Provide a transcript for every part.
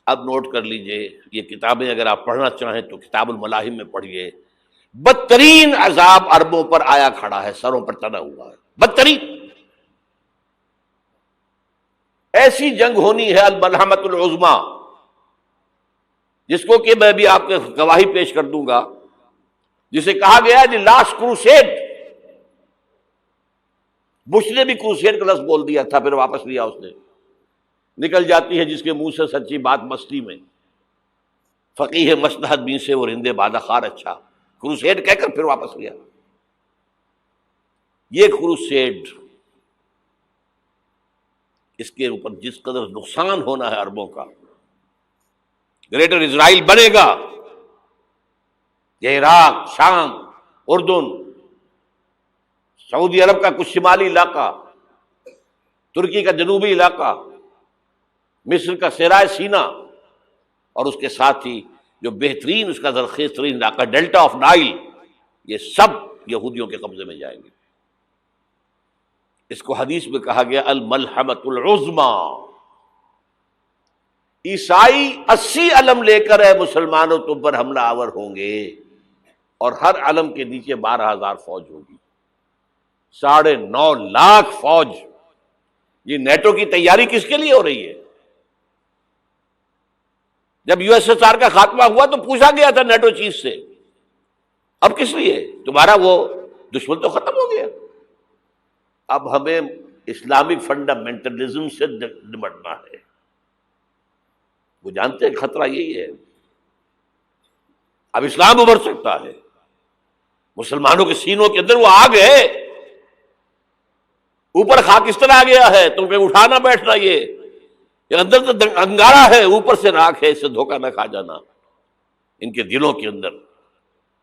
اب نوٹ کر لیجئے، یہ کتابیں اگر آپ پڑھنا چاہیں تو کتاب الملاحم میں پڑھیے. بدترین عذاب عربوں پر آیا کھڑا ہے، سروں پر تنا ہوا ہے، بدترین. ایسی جنگ ہونی ہے الملحمۃ العظمی، جس کو کہ میں بھی آپ کے گواہی پیش کر دوں گا، جسے کہا گیا ہے دی لاسٹ کروسیڈ. بش نے بھی کروسیڈ کا لفظ بول دیا تھا، پھر واپس لیا اس نے. نکل جاتی ہے جس کے منہ سے سچی بات مستی میں. فقیہ مصلحت بین سے اور ہندے بادہ خار اچھا، کروسیڈ کہہ کر پھر واپس لیا. یہ کروسیڈ، اس کے اوپر جس قدر نقصان ہونا ہے عربوں کا. گریٹر اسرائیل بنے گا، یہ عراق، شام، اردن، سعودی عرب کا کچھ شمالی علاقہ، ترکی کا جنوبی علاقہ، مصر کا صحرائے سینا، اور اس کے ساتھ ہی جو بہترین اس کا زرخیز ترین علاقہ ڈیلٹا آف نائل، یہ سب یہودیوں کے قبضے میں جائیں گے. اس کو حدیث میں کہا گیا الملحمۃ العظمی. عیسائی 80 علم لے کر مسلمانوں تم پر حملہ آور ہوں گے، اور ہر علم کے نیچے 12,000 فوج ہوگی، 9.5 لاکھ فوج. یہ نیٹو کی تیاری کس کے لیے ہو رہی ہے؟ جب یو ایس ایس آر کا خاتمہ ہوا تو پوچھا گیا تھا نیٹو چیف سے، اب کس لیے؟ تمہارا وہ دشمن تو ختم ہو گیا، اب ہمیں اسلامک فنڈامنٹلزم سے نمٹنا ہے. وہ جانتے ہیں خطرہ یہی ہے. اب اسلام ابھر سکتا ہے، مسلمانوں کے سینوں کے اندر وہ آگ ہے، اوپر خاکستر آ گیا ہے، تم پہ اٹھانا بیٹھنا. یہ اندر تو انگارہ ہے، اوپر سے راکھ ہے، اس سے دھوکہ نہ کھا جانا ان کے دلوں کے اندر.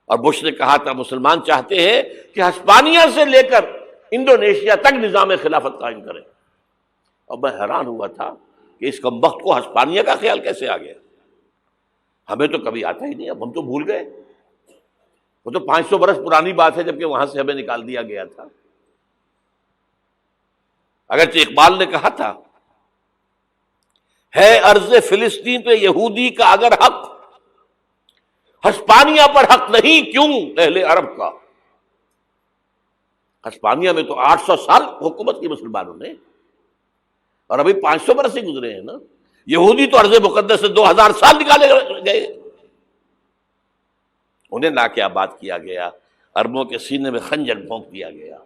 اور بش نے کہا تھا مسلمان چاہتے ہیں کہ ہسپانیہ سے لے کر انڈونیشیا تک نظام خلافت قائم کریں. اور میں حیران ہوا تھا کہ اس کمبخت کو ہسپانیہ کا خیال کیسے آ گیا. ہمیں تو کبھی آتا ہی نہیں، اب ہم تو بھول گئے. وہ تو 500 برس پرانی بات ہے، جبکہ وہاں سے ہمیں نکال دیا گیا تھا. اگرچہ اقبال نے کہا تھا ہے ارض فلسطین پہ یہودی کا اگر حق، ہسپانیہ پر حق نہیں کیوں اہل عرب کا. ہسپانیہ میں تو 800 سال حکومت کی مسلمانوں نے، اور ابھی 500 برس ہی گزرے ہیں نا. یہودی تو ارض مقدس سے 2000 سال نکالے گئے. انہیں نہ کیا بات کیا گیا، عربوں کے سینے میں خنجر بھونک دیا گیا.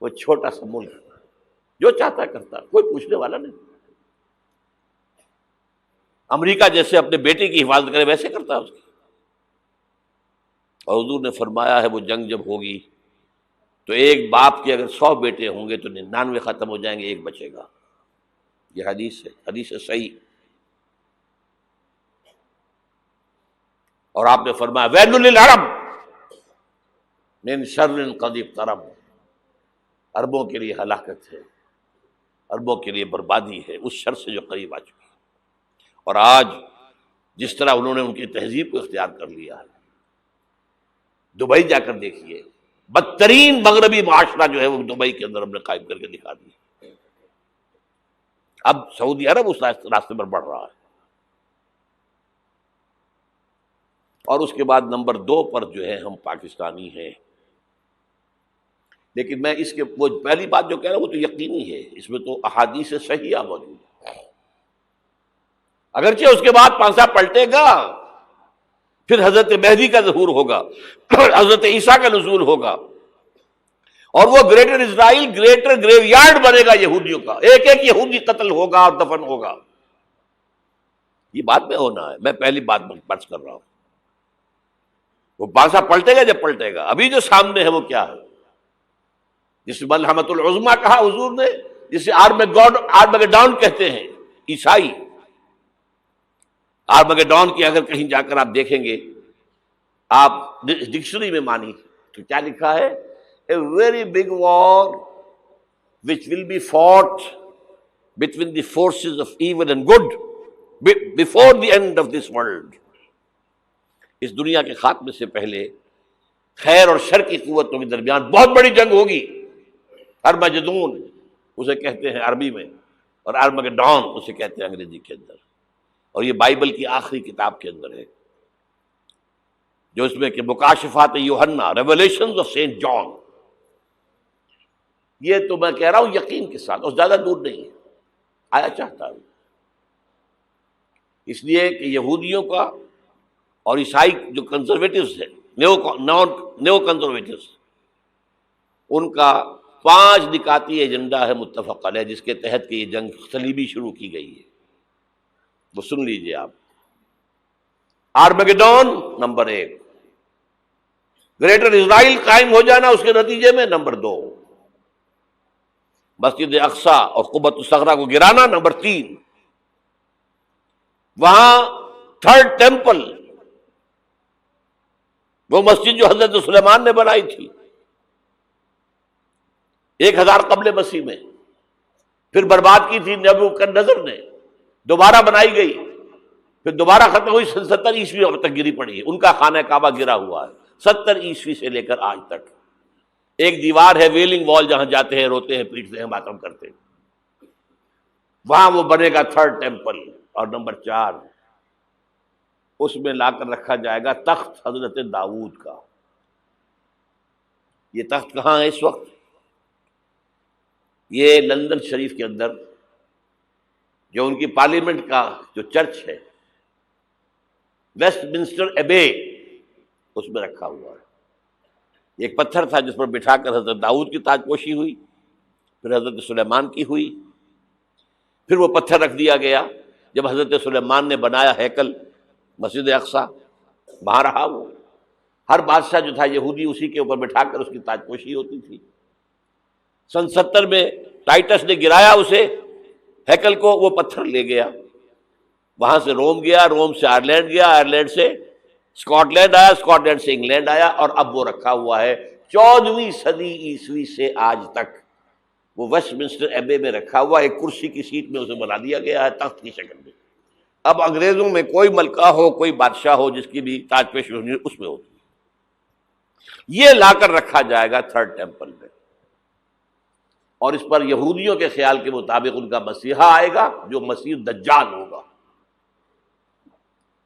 وہ چھوٹا سا ملک جو چاہتا کرتا، کوئی پوچھنے والا نہیں. امریکہ جیسے اپنے بیٹے کی حفاظت کرے ویسے کرتا اس کی. اور حضور نے فرمایا ہے وہ جنگ جب ہوگی تو ایک باپ کے اگر 100 بیٹے ہوں گے تو 99 ختم ہو جائیں گے، ایک بچے گا. یہ حدیث ہے، حدیث ہے صحیح. اور آپ نے فرمایا ویل للعرب من شر قد اقترب، عربوں کے لیے ہلاکت ہے، عربوں کے لیے بربادی ہے اس شر سے جو قریب آ چکی ہے. اور آج جس طرح انہوں نے ان کی تہذیب کو اختیار کر لیا ہے، دبئی جا کر دیکھیے، بدترین مغربی معاشرہ جو ہے وہ دبئی کے اندر ہم نے قائم کر کے دکھا دیا. اب سعودی عرب اس راستے پر بڑھ رہا ہے. اور اس کے بعد نمبر 2 پر جو ہے ہم پاکستانی ہیں. لیکن میں اس کے وہ پہلی بات جو کہہ رہا ہوں وہ تو یقینی ہے، اس میں تو احادیث صحیحہ موجود ہے. اگرچہ اس کے بعد پانسا پلٹے گا، پھر حضرت مہدی کا ظہور ہوگا، حضرت عیسیٰ کا نزول ہوگا، اور وہ گریٹر اسرائیل گریٹر گریو یارڈ بنے گا یہودیوں کا. ایک ایک یہودی قتل ہوگا اور دفن ہوگا. یہ بات میں ہونا ہے، میں پہلی بات بچ کر رہا ہوں. وہ پانسا پلٹے گا جب پلٹے گا. ابھی جو سامنے ہے وہ کیا ہے؟ جس ملحمۃ العظمی کہا حضور نے، جسے آرمگیڈون کہتے ہیں عیسائی. آرمگیڈون کی اگر کہیں جا کر آپ دیکھیں گے، آپ ڈکشنری میں مانی تو کیا لکھا ہے؟ A very big war which will be fought between the forces of evil and good before the end of this world. اس دنیا کے خاتمے سے پہلے خیر اور شر کی قوتوں کے درمیان بہت بڑی جنگ ہوگی. ارمجدون اسے کہتے ہیں عربی میں، اور آرمگیڈون اسے کہتے ہیں انگریزی کے اندر. اور یہ بائبل کی آخری کتاب کے اندر ہے، جو اس میں کہ مکاشفات یوحنا، ریویلیشنز آف سینٹ جان. یہ تو میں کہہ رہا ہوں یقین کے ساتھ، اور زیادہ دور نہیں ہے، آیا چاہتا ہوں. اس لیے کہ یہودیوں کا اور عیسائی جو کنزرویٹوز ہیں، نیو کنزرویٹوز، ان کا 5 نکاتی ایجنڈا ہے متفق علیہ، جس کے تحت کہ یہ جنگ صلیبی شروع کی گئی ہے. وہ سن لیجئے آپ. آرمیگیڈون نمبر 1، گریٹر اسرائیل قائم ہو جانا اس کے نتیجے میں نمبر 2، مسجد اقصی اور قبۃ الصغریٰ کو گرانا نمبر 3، وہاں تھرڈ ٹیمپل، وہ مسجد جو حضرت سلیمان نے بنائی تھی 1000 قبل مسیح میں، پھر برباد کی تھی نبوکدنضر نے، دوبارہ بنائی گئی، پھر دوبارہ ختم ہوئی 70 عیسوی تک گری پڑی ہے. ان کا خانہ کعبہ گرا ہوا ہے 70 عیسوی سے لے کر آج تک. ایک دیوار ہے ویلنگ وال، جہاں جاتے ہیں، روتے ہیں، پیٹتے ہیں، ماتم کرتے ہیں، وہاں وہ بنے گا تھرڈ ٹیمپل. اور نمبر 4، اس میں لا کر رکھا جائے گا تخت حضرت داؤد کا. یہ تخت کہاں ہے اس وقت؟ یہ لندن شریف کے اندر، جو ان کی پارلیمنٹ کا جو چرچ ہے، ویسٹ منسٹر ایبے، اس میں رکھا ہوا ہے. ایک پتھر تھا جس پر بٹھا کر حضرت داؤد کی تاج پوشی ہوئی، پھر حضرت سلیمان کی ہوئی، پھر وہ پتھر رکھ دیا گیا جب حضرت سلیمان نے بنایا ہیکل مسجد اقصی، وہاں رہا وہ. ہر بادشاہ جو تھا یہودی اسی کے اوپر بٹھا کر اس کی تاج پوشی ہوتی تھی. سن 70 میں ٹائٹس نے گرایا اسے، ہیکل کو، وہ پتھر لے گیا، وہاں سے روم گیا، روم سے آئرلینڈ گیا، آئرلینڈ سے اسکاٹ لینڈ آیا، اسکاٹ لینڈ سے انگلینڈ آیا، اور اب وہ رکھا ہوا ہے 14ویں صدی عیسوی سے آج تک. وہ ویسٹ منسٹر ایبے میں رکھا ہوا، ایک کرسی کی سیٹ میں اسے بنا دیا گیا ہے تخت کی شکل میں. اب انگریزوں میں کوئی ملکہ ہو، کوئی بادشاہ ہو جس کی بھی تاج پوشی ہونی اس میں ہوتی. یہ لا کر رکھا جائے گا تھرڈ ٹیمپل میں، اور اس پر یہودیوں کے خیال کے مطابق ان کا مسیحا آئے گا جو مسیح دجال ہوگا.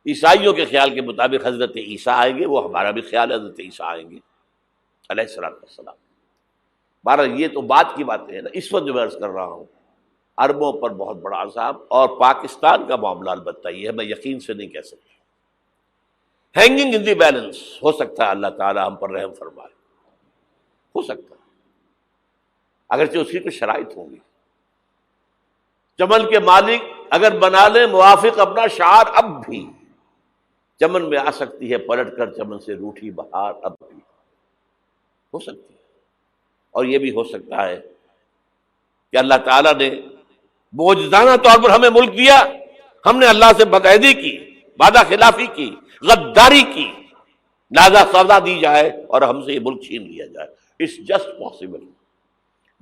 عیسائیوں کے خیال کے مطابق حضرت عیسیٰ آئیں گے، وہ ہمارا بھی خیال ہے حضرت عیسیٰ آئیں گے علیہ السلام. بہرحال یہ تو بات کی باتیں ہیں نا. اس وقت جو میں عرض کر رہا ہوں، عربوں پر بہت بڑا عذاب، اور پاکستان کا معاملہ البتہ یہ ہے، میں یقین سے نہیں کہہ سکتا. ہینگنگ ان دی بیلنس، ہو سکتا ہے اللہ تعالیٰ ہم پر رحم فرمائے، ہو سکتا ہے، اگرچہ اس کی کچھ شرائط ہوں گی. چمن کے مالک اگر بنا لیں موافق اپنا شعار، اب بھی چمن میں آ سکتی ہے پلٹ کر چمن سے روٹھی بہار، اب بھی ہو سکتی ہے. اور یہ بھی ہو سکتا ہے کہ اللہ تعالیٰ نے معجزانہ طور پر ہمیں ملک دیا، ہم نے اللہ سے بدعہدی کی، وعدہ خلافی کی، غداری کی، لہذا سزا دی جائے اور ہم سے یہ ملک چھین لیا جائے. It's just possible.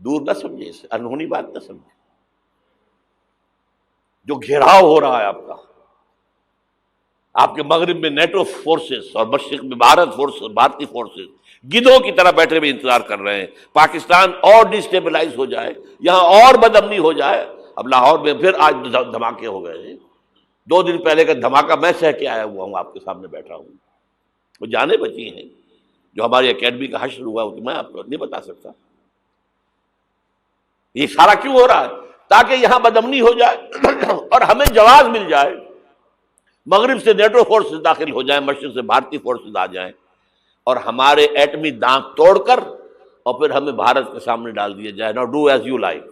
دور نہ سمجھے اسے، انہونی بات نہ سمجھے. جو گھیراؤ ہو رہا ہے آپ کا، آپ کے مغرب میں نیٹو فورسز اور مشرق میں بھارتی فورسز گدھوں کی طرح بیٹھے ہوئے انتظار کر رہے ہیں پاکستان اور ڈسٹیبلائز ہو جائے، یہاں اور بدامنی ہو جائے. اب لاہور میں پھر آج دھماکے ہو گئے ہیں. 2 دن پہلے کا دھماکہ میں سہ کے آیا ہوا ہوں، آپ کے سامنے بیٹھا ہوں. وہ جانیں بچی ہیں، جو ہماری اکیڈمی کا حشر ہوا وہ میں آپ کو نہیں بتا سکتا. یہ سارا کیوں ہو رہا ہے؟ تاکہ یہاں بدامنی ہو جائے اور ہمیں جواز مل جائے. مغرب سے نیٹو فورسز داخل ہو جائیں، مشرق سے بھارتی فورسز آ جائیں، اور ہمارے ایٹمی دانت توڑ کر اور پھر ہمیں بھارت کے سامنے ڈال دیا جائے. نو ڈو ایز یو لائک.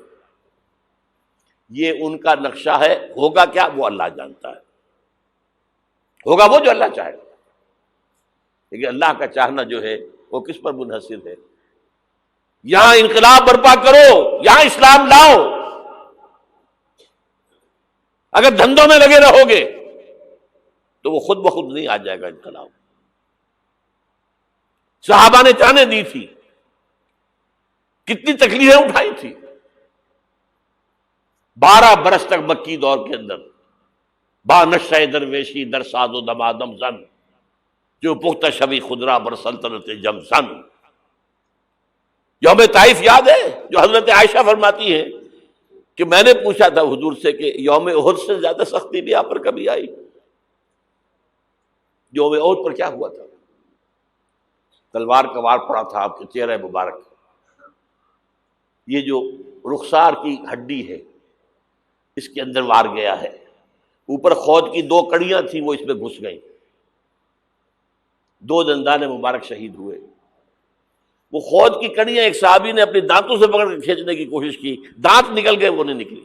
یہ ان کا نقشہ ہے. ہوگا کیا وہ اللہ جانتا ہے، ہوگا وہ جو اللہ چاہے. لیکن اللہ کا چاہنا جو ہے وہ کس پر منحصر ہے؟ یہاں انقلاب برپا کرو، یہاں اسلام لاؤ. اگر دھندوں میں لگے رہو گے تو وہ خود بخود نہیں آ جائے گا انقلاب. صحابہ نے جانیں دی تھی، کتنی تکلیفیں اٹھائی تھی. 12 برس تک مکی دور کے اندر با نشہ درویشی در ساز و دمادم زن، جو پختہ شبی خدرا بر سلطنت جم زن. یوم طائف یاد ہے جو حضرت عائشہ فرماتی ہے کہ میں نے پوچھا تھا حضور سے کہ یوم احد سے زیادہ سختی بھی آپ پر کبھی آئی؟ یوم احد پر کیا ہوا تھا؟ تلوار کا وار پڑا تھا آپ کے چہرہ مبارک، یہ جو رخسار کی ہڈی ہے اس کے اندر وار گیا ہے، اوپر خود کی 2 کڑیاں تھیں وہ اس میں گھس گئیں، 2 دندان مبارک شہید ہوئے۔ وہ خود کی کڑیاں ایک صحابی نے اپنے دانتوں سے پکڑ کے کھینچنے کی کوشش کی، دانت نکل گئے، وہ نہیں نکلی،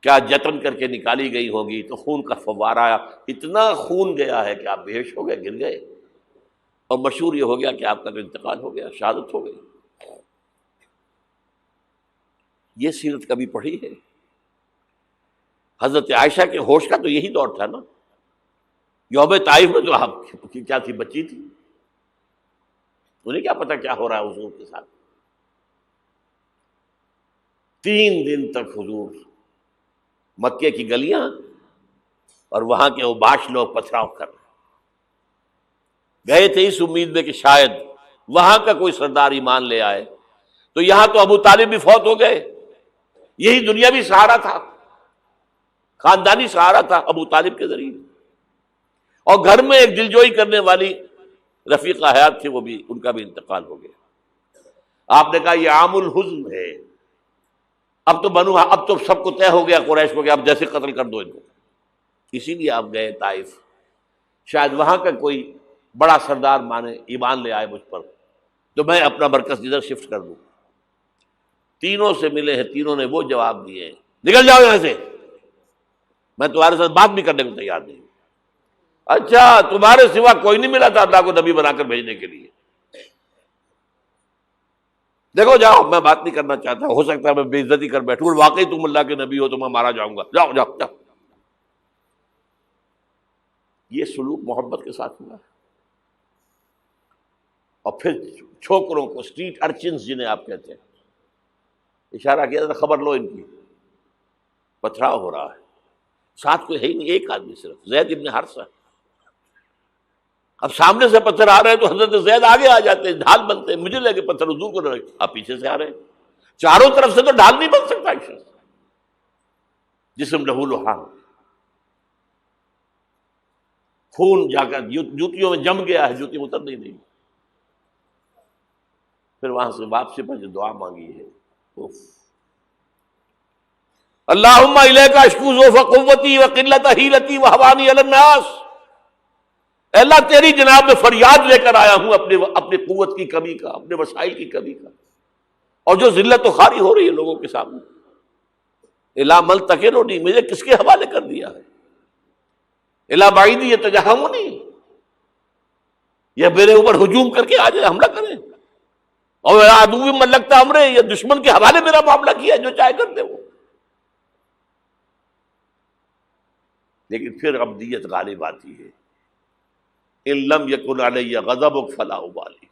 کیا جتن کر کے نکالی گئی ہوگی تو خون کا فوارہ آیا، اتنا خون گیا ہے کہ آپ بے ہوش ہو گئے، گر گئے، اور مشہور یہ ہو گیا کہ آپ کا تو انتقال ہو گیا، شہادت ہو گئی۔ یہ سیرت کبھی پڑھی ہے؟ حضرت عائشہ کے ہوش کا تو یہی دور تھا نا، یوم طائف میں تو آپ کی کیا تھی، بچی تھی، انہیں کیا پتا کیا ہو رہا ہے حضور کے ساتھ۔ 3 دن تک حضور مکے کی گلیاں اور وہاں کے اوباش لوگ پتھراؤ کر رہے گئے تھے اس امید میں کہ شاید وہاں کا کوئی سردار ایمان لے آئے، تو یہاں تو ابو طالب بھی فوت ہو گئے، یہی دنیاوی سہارا تھا، خاندانی سہارا تھا ابو طالب کے ذریعے، اور گھر میں ایک دلجوئی کرنے والی رفیقہ حیات تھی، وہ بھی، ان کا بھی انتقال ہو گیا۔ آپ نے کہا یہ عام الحزن ہے، اب تو سب کو طے ہو گیا قریش کو کہ اب جیسے قتل کر دو ان کو، اسی لیے آپ گئے طائف، شاید وہاں کا کوئی بڑا سردار مانے، ایمان لے آئے مجھ پر، تو میں اپنا مرکز ادھر شفٹ کر دوں۔ تینوں سے ملے ہیں، تینوں نے وہ جواب دیے ہیں، نکل جاؤ یہاں سے، میں تمہارے ساتھ بات بھی کرنے کو تیار نہیں۔ اچھا تمہارے سوا کوئی نہیں ملا تھا اللہ کو نبی بنا کر بھیجنے کے لیے؟ دیکھو جاؤ، میں بات نہیں کرنا چاہتا، ہو سکتا ہے میں بے عزتی کر بیٹھوں، واقعی تم اللہ کے نبی ہو تو میں مارا جاؤں گا، جاؤ جاؤ جاؤ۔ یہ سلوک محبت کے ساتھ ہوا ہے۔ اور پھر چھوکروں کو، اسٹریٹ ارچنز جنہیں آپ کہتے ہیں، اشارہ کیا تھا خبر لو ان کی، پتھراؤ ہو رہا ہے، ساتھ کوئی ہے ہی نہیں، ایک آدمی صرف، زید ابن حارثہ۔ اب سامنے سے پتھر آ رہے ہیں تو حضرت زید آگے آ جاتے ہیں، ڈھال بنتے ہیں، مجھے لگے پتھر حضور کو لگے، آپ پیچھے سے آ رہے ہیں، چاروں طرف سے تو ڈھال نہیں بن سکتا ایک شخص، جسم لہو لہان، خون جا کر جوتیوں میں جم گیا ہے، جوتی اتر نہیں۔ پھر وہاں سے واپسی پر جو دعا مانگی ہے، اللہم الیک اشکو ضعف قوتی وقلت حیلتی وہوانی علی الناس، اے اللہ تیری جناب میں فریاد لے کر آیا ہوں اپنی قوت کی کمی کا، اپنے وسائل کی کمی کا، اور جو ذلت و خواری ہو رہی ہے لوگوں کے سامنے، الا ملتقننی، مجھے کس کے حوالے کر دیا ہے، الا بعیدی یتجہمنی، یہ میرے اوپر ہجوم کر کے آ جائے، حملہ کریں، اور عدو من لگتا امرے، یہ دشمن کے حوالے میرا معاملہ کیا، جو چاہے کر دے وہ۔ لیکن پھر عبدیت غالب آتی ہے، ان لم یکن علی غضبک فلا ابالی،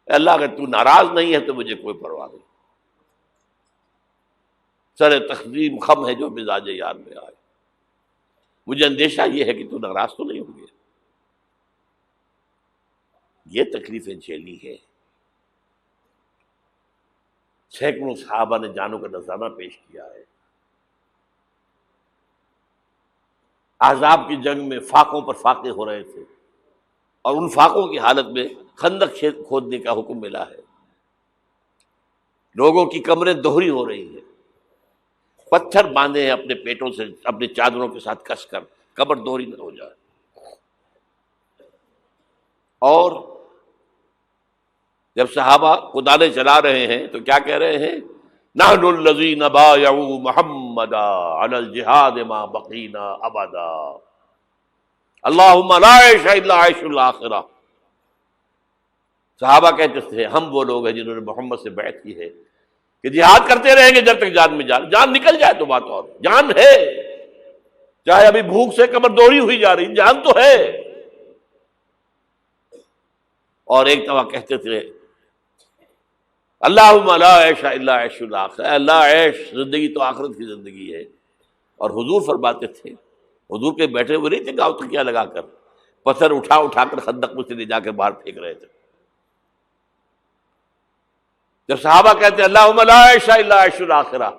اللہ اگر تو ناراض نہیں ہے تو مجھے کوئی پرواہ نہیں، سر تقسیم خم ہے جو مزاج یار میں آئے، مجھے اندیشہ یہ ہے کہ تو ناراض تو نہیں ہو گیا۔ یہ تکلیفیں جھیلی ہے، سینکڑوں صحابہ نے جانوں کا نذرانہ پیش کیا ہے، احزاب کی جنگ میں فاقوں پر فاقے ہو رہے تھے، اور ان فاقوں کی حالت میں خندق کھودنے کا حکم ملا ہے، لوگوں کی کمریں دوہری ہو رہی ہیں، پتھر باندھے ہیں اپنے پیٹوں سے، اپنے چادروں کے ساتھ کس کر قبر دوہری نہ ہو جائے۔ اور جب صحابہ کدالیں چلا رہے ہیں تو کیا کہہ رہے ہیں؟ نحن الذین بایعوا محمدا علی الجہاد ما بقینا ابدا، اللہم لا عیش الا عیش الاخرہ۔ صحابہ کہتے تھے ہم وہ لوگ ہیں جنہوں نے محمد سے بیعت کی ہے کہ جہاد کرتے رہیں گے جب تک جان میں جان نکل جائے تو بات، اور جان ہے، چاہے ابھی بھوک سے کمر دوہری ہوئی جا رہی، جان تو ہے۔ اور ایک دفعہ کہتے تھے اللہم لا عیش الا عیش الاخرہ، اللہ عیش، زندگی تو آخرت کی زندگی ہے۔ اور حضور فرماتے تھے، حضور کے بیٹھے ہوئے نہیں تھے گاؤں تکیہ لگا کر، پتھر اٹھا کر خندق میں سے لے جا کر باہر پھینک رہے تھے، جب صحابہ کہتے ہیں اللہم لا عیش الا عیش الاخرہ،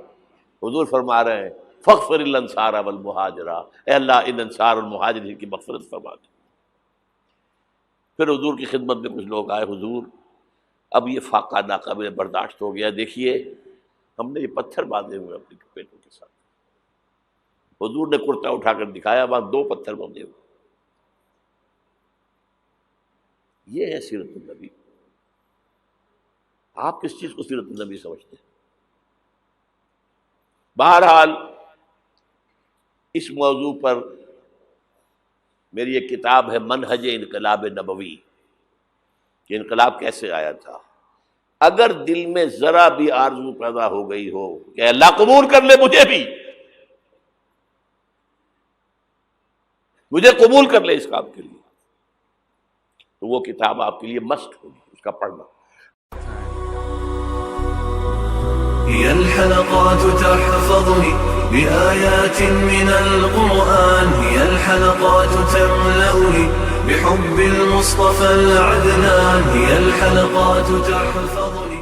حضور فرما رہے ہیں فاغفر الانصار والمہاجرہ، اے اللہ ان انصار اور مہاجرین کی مغفرت فرما دے۔ پھر حضور کی خدمت میں کچھ لوگ آئے، حضور اب یہ فاقہ ناقابل برداشت ہو گیا، دیکھیے ہم نے یہ پتھر باندھے ہوئے اپنے پیٹوں کے ساتھ۔ حضور نے کرتا اٹھا کر دکھایا، وہاں 2 پتھر باندھے ہوئے۔ یہ ہے سیرت النبی۔ آپ کس چیز کو سیرت النبی سمجھتے ہیں؟ بہرحال اس موضوع پر میری ایک کتاب ہے منہج انقلاب نبوی، کہ انقلاب کیسے آیا تھا۔ اگر دل میں ذرا بھی آرزو پیدا ہو گئی ہو کہ اللہ قبول کر لے مجھے قبول کر لے اس کام کے لیے، تو وہ کتاب آپ کے لیے مسٹ ہوگی، اس کا پڑھنا۔ هي الحلقات تحفظني بآيات من القرآن، هي الحلقات تملأني بحب المصطفى العدنان، هي الحلقات تحفظني